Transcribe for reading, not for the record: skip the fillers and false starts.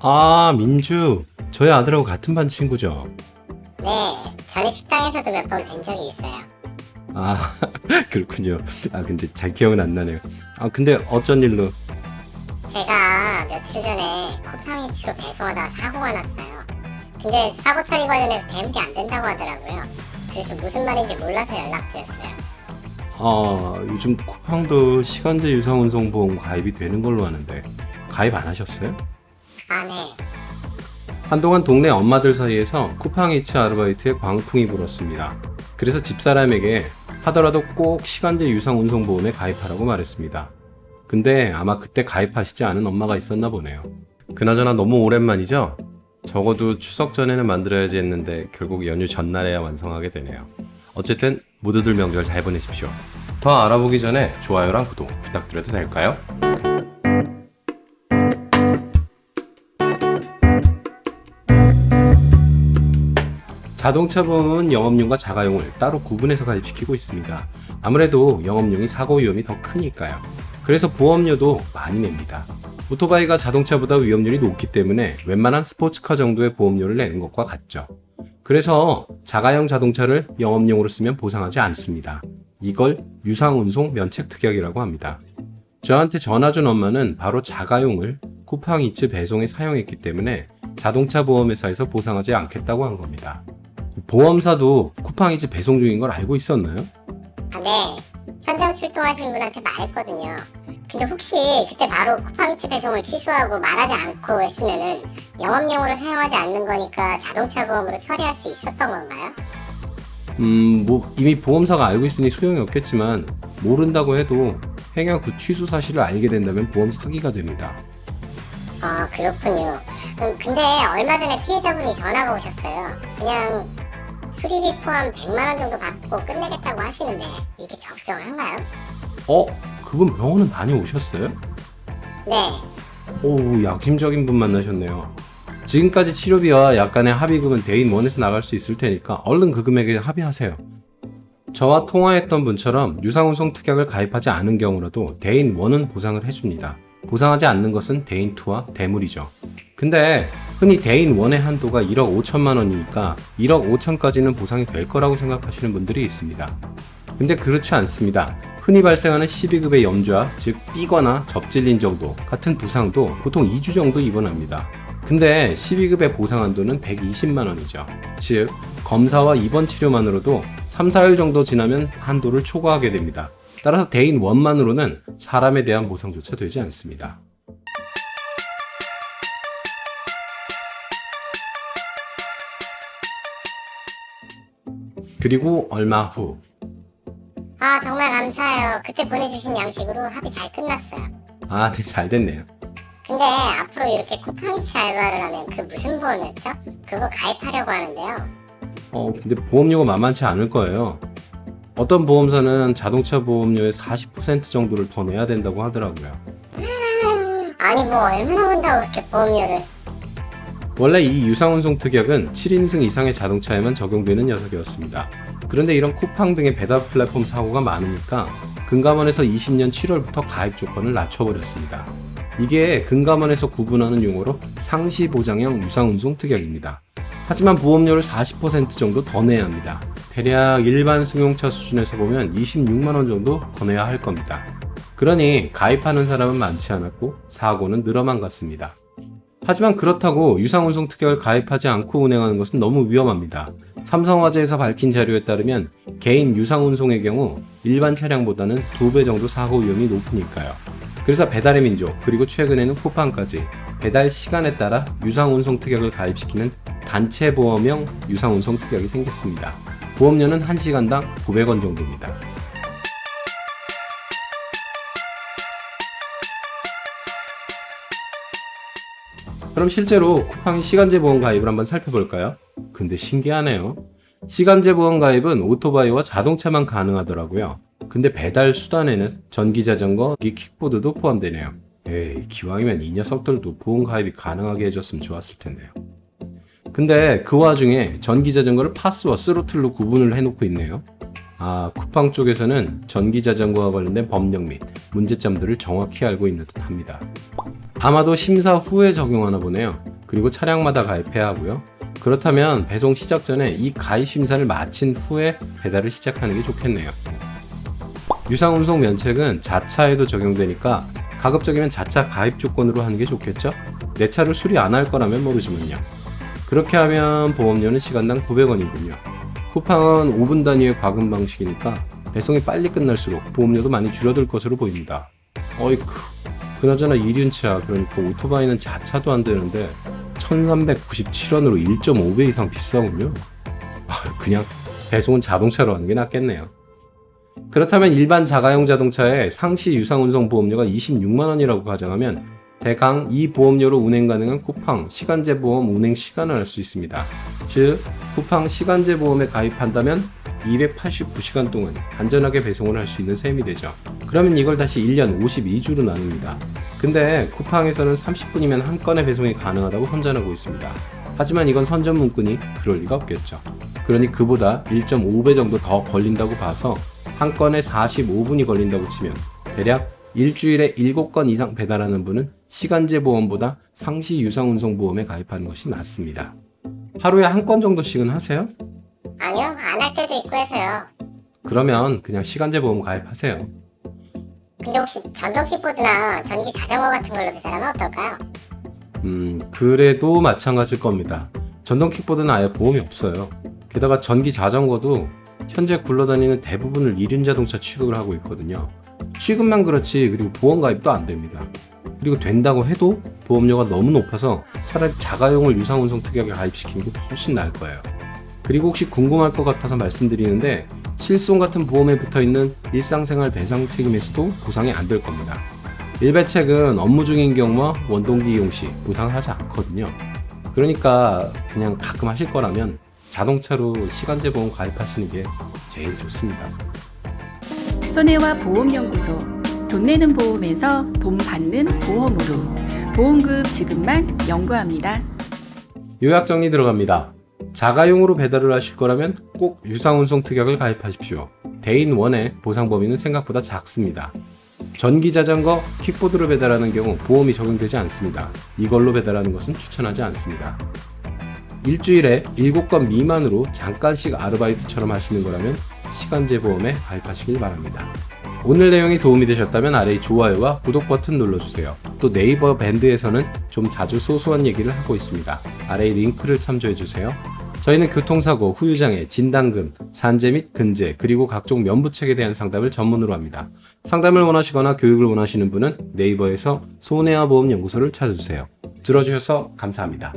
아, 민주. 저희 아들하고 같은 반 친구죠. 네, 전에 식당에서도 몇 번 뵌 적이 있어요. 아, 그렇군요. 아, 근데 잘 기억은 안 나네요. 아, 근데 어쩐 일로? 제가 며칠 전에 쿠팡이츠로 배송하다가 사고가 났어요. 근데 사고 처리 관련해서 대응이 안 된다고 하더라고요. 그래서 무슨 말인지 몰라서 연락드렸어요. 아, 요즘 쿠팡도 시간제 유상운송보험 가입이 되는 걸로 아는데 가입 안 하셨어요? 아, 네. 한동안 동네 엄마들 사이에서 쿠팡이츠 아르바이트에 광풍이 불었습니다. 그래서 집사람에게 하더라도 꼭 시간제 유상운송보험에 가입하라고 말했습니다. 근데 아마 그때 가입하시지 않은 엄마가 있었나 보네요. 그나저나 너무 오랜만이죠? 적어도 추석 전에는 만들어야지 했는데 결국 연휴 전날에야 완성하게 되네요. 어쨌든 모두들 명절 잘 보내십시오. 더 알아보기 전에 좋아요랑 구독 부탁드려도 될까요? 자동차 보험은 영업용과 자가용을 따로 구분해서 가입시키고 있습니다. 아무래도 영업용이 사고 위험이 더 크니까요. 그래서 보험료도 많이 냅니다. 오토바이가 자동차보다 위험률이 높기 때문에 웬만한 스포츠카 정도의 보험료를 내는 것과 같죠. 그래서 자가용 자동차를 영업용으로 쓰면 보상하지 않습니다. 이걸 유상운송 면책특약이라고 합니다. 저한테 전화 준 엄마는 바로 자가용을 쿠팡이츠 배송에 사용했기 때문에 자동차 보험회사에서 보상하지 않겠다고 한 겁니다. 보험사도 쿠팡이츠 배송 중인 걸 알고 있었나요? 아, 네. 현장 출동하신 분한테 말했거든요. 근데 혹시 그때 바로 쿠팡이츠 배송을 취소하고 말하지 않고 했으면은 영업용으로 사용하지 않는 거니까 자동차 보험으로 처리할 수 있었던 건가요? 이미 보험사가 알고 있으니 소용이 없겠지만 모른다고 해도 행여 그 취소 사실을 알게 된다면 보험 사기가 됩니다. 아, 그렇군요. 근데 얼마 전에 피해자분이 전화가 오셨어요. 그냥 수리비 포함 100만 원 정도 받고 끝내겠다고 하시는데 이게 적정한가요? 그분 병원은 많이 오셨어요? 네. 오, 약심적인 분 만나셨네요. 지금까지 치료비와 약간의 합의금은 대인 원에서 나갈 수 있을 테니까 얼른 그 금액에 합의하세요. 저와 통화했던 분처럼 유상운송 특약을 가입하지 않은 경우라도 대인 원은 보상을 해줍니다. 보상하지 않는 것은 대인 2와 대물이죠. 근데 흔히 대인 1의 한도가 1억 5천만 원이니까 1억 5천까지는 보상이 될 거라고 생각하시는 분들이 있습니다. 근데 그렇지 않습니다. 흔히 발생하는 12급의 염좌, 즉 삐거나 접질린 정도 같은 부상도 보통 2주 정도 입원합니다. 근데 12급의 보상 한도는 120만 원이죠. 즉 검사와 입원 치료만으로도 3, 4일 정도 지나면 한도를 초과하게 됩니다. 따라서 대인 1만으로는 사람에 대한 보상조차 되지 않습니다. 그리고 얼마 후 아, 정말 감사해요. 그때 보내주신 양식으로 합의 잘 끝났어요. 네, 잘 됐네요. 근데 앞으로 이렇게 쿠팡이츠 알바를 하면 그 무슨 보험이었죠? 그거 가입하려고 하는데요. 근데 보험료가 만만치 않을 거예요. 어떤 보험사는 자동차 보험료의 40% 정도를 더 내야 된다고 하더라고요. 아니 뭐 얼마나 본다고 그렇게 보험료를. 원래 이 유상운송 특약은 7인승 이상의 자동차에만 적용되는 녀석이었습니다. 그런데 이런 쿠팡 등의 배달 플랫폼 사고가 많으니까 금감원에서 20년 7월부터 가입 조건을 낮춰버렸습니다. 이게 금감원에서 구분하는 용어로 상시보장형 유상운송 특약입니다. 하지만 보험료를 40% 정도 더 내야 합니다. 대략 일반 승용차 수준에서 보면 26만 원 정도 더 내야 할 겁니다. 그러니 가입하는 사람은 많지 않았고 사고는 늘어만 갔습니다. 하지만 그렇다고 유상운송 특약을 가입하지 않고 운행하는 것은 너무 위험합니다. 삼성화재에서 밝힌 자료에 따르면 개인 유상운송의 경우 일반 차량보다는 2배 정도 사고 위험이 높으니까요. 그래서 배달의 민족 그리고 최근에는 쿠팡까지 배달 시간에 따라 유상운송 특약을 가입시키는 단체보험형 유상운송 특약이 생겼습니다. 보험료는 1시간당 900원 정도입니다. 그럼 실제로 쿠팡의 시간제 보험 가입을 한번 살펴볼까요? 근데 신기하네요. 시간제 보험 가입은 오토바이와 자동차만 가능하더라고요. 근데 배달 수단에는 전기자전거, 킥보드도 포함되네요. 에이, 기왕이면 이 녀석들도 보험 가입이 가능하게 해줬으면 좋았을 텐데요. 근데 그 와중에 전기자전거를 파스와 스로틀로 구분을 해놓고 있네요. 쿠팡 쪽에서는 전기자전거와 관련된 법령 및 문제점들을 정확히 알고 있는 듯 합니다. 아마도 심사 후에 적용하나 보네요. 그리고 차량마다 가입해야 하고요. 그렇다면 배송 시작 전에 이 가입 심사를 마친 후에 배달을 시작하는 게 좋겠네요. 유상운송 면책은 자차에도 적용되니까 가급적이면 자차 가입 조건으로 하는 게 좋겠죠? 내 차를 수리 안 할 거라면 모르지만요. 그렇게 하면 보험료는 시간당 900원이군요. 쿠팡은 5분 단위의 과금 방식이니까 배송이 빨리 끝날수록 보험료도 많이 줄어들 것으로 보입니다. 어이쿠, 그나저나 이륜차, 그러니까 오토바이는 자차도 안 되는데 1397원으로 1.5배 이상 비싸군요. 그냥 배송은 자동차로 하는 게 낫겠네요. 그렇다면 일반 자가용 자동차의 상시 유상운송 보험료가 26만원이라고 가정하면 대강 이 보험료로 운행 가능한 쿠팡 시간제 보험 운행 시간을 알 수 있습니다. 즉, 쿠팡 시간제 보험에 가입한다면 289시간 동안 안전하게 배송을 할 수 있는 셈이 되죠. 그러면 이걸 다시 1년 52주로 나눕니다. 근데 쿠팡에서는 30분이면 한 건의 배송이 가능하다고 선전하고 있습니다. 하지만 이건 선전 문구니 그럴 리가 없겠죠. 그러니 그보다 1.5배 정도 더 걸린다고 봐서 한 건에 45분이 걸린다고 치면 대략 일주일에 7건 이상 배달하는 분은 시간제 보험보다 상시 유상운송 보험에 가입하는 것이 낫습니다. 하루에 한 건 정도씩은 하세요? 아니요, 안 할 때도 있고 해서요. 그러면 그냥 시간제 보험 가입하세요. 근데 혹시 전동 킥보드나 전기 자전거 같은 걸로 배달하면 어떨까요? 그래도 마찬가지일 겁니다. 전동 킥보드는 아예 보험이 없어요. 게다가 전기 자전거도 현재 굴러다니는 대부분을 이륜 자동차 취급을 하고 있거든요. 취급만 그렇지 그리고 보험 가입도 안 됩니다. 그리고 된다고 해도 보험료가 너무 높아서 차라리 자가용을 유상운송 특약에 가입시키는 게 훨씬 나을 거예요. 그리고 혹시 궁금할 것 같아서 말씀드리는데 실손 같은 보험에 붙어있는 일상생활 배상 책임에서도 보상이 안 될 겁니다. 일배책은 업무 중인 경우와 원동기 이용 시 보상을 하지 않거든요. 그러니까 그냥 가끔 하실 거라면 자동차로 시간제 보험 가입하시는 게 제일 좋습니다. 손해와 보험연구소, 돈 내는 보험에서 돈 받는 보험으로 보험금 지급만 연구합니다. 요약 정리 들어갑니다. 자가용으로 배달을 하실 거라면 꼭 유상운송 특약을 가입하십시오. 대인 1의 보상 범위는 생각보다 작습니다. 전기 자전거, 킥보드로 배달하는 경우 보험이 적용되지 않습니다. 이걸로 배달하는 것은 추천하지 않습니다. 일주일에 7건 미만으로 잠깐씩 아르바이트처럼 하시는 거라면 시간제 보험에 가입하시길 바랍니다. 오늘 내용이 도움이 되셨다면 아래 좋아요와 구독 버튼 눌러주세요. 또 네이버 밴드에서는 좀 자주 소소한 얘기를 하고 있습니다. 아래 링크를 참조해주세요. 저희는 교통사고, 후유장애, 진단금, 산재 및 근제, 그리고 각종 면부책에 대한 상담을 전문으로 합니다. 상담을 원하시거나 교육을 원하시는 분은 네이버에서 손해와 보험 연구소를 찾아주세요. 들어주셔서 감사합니다.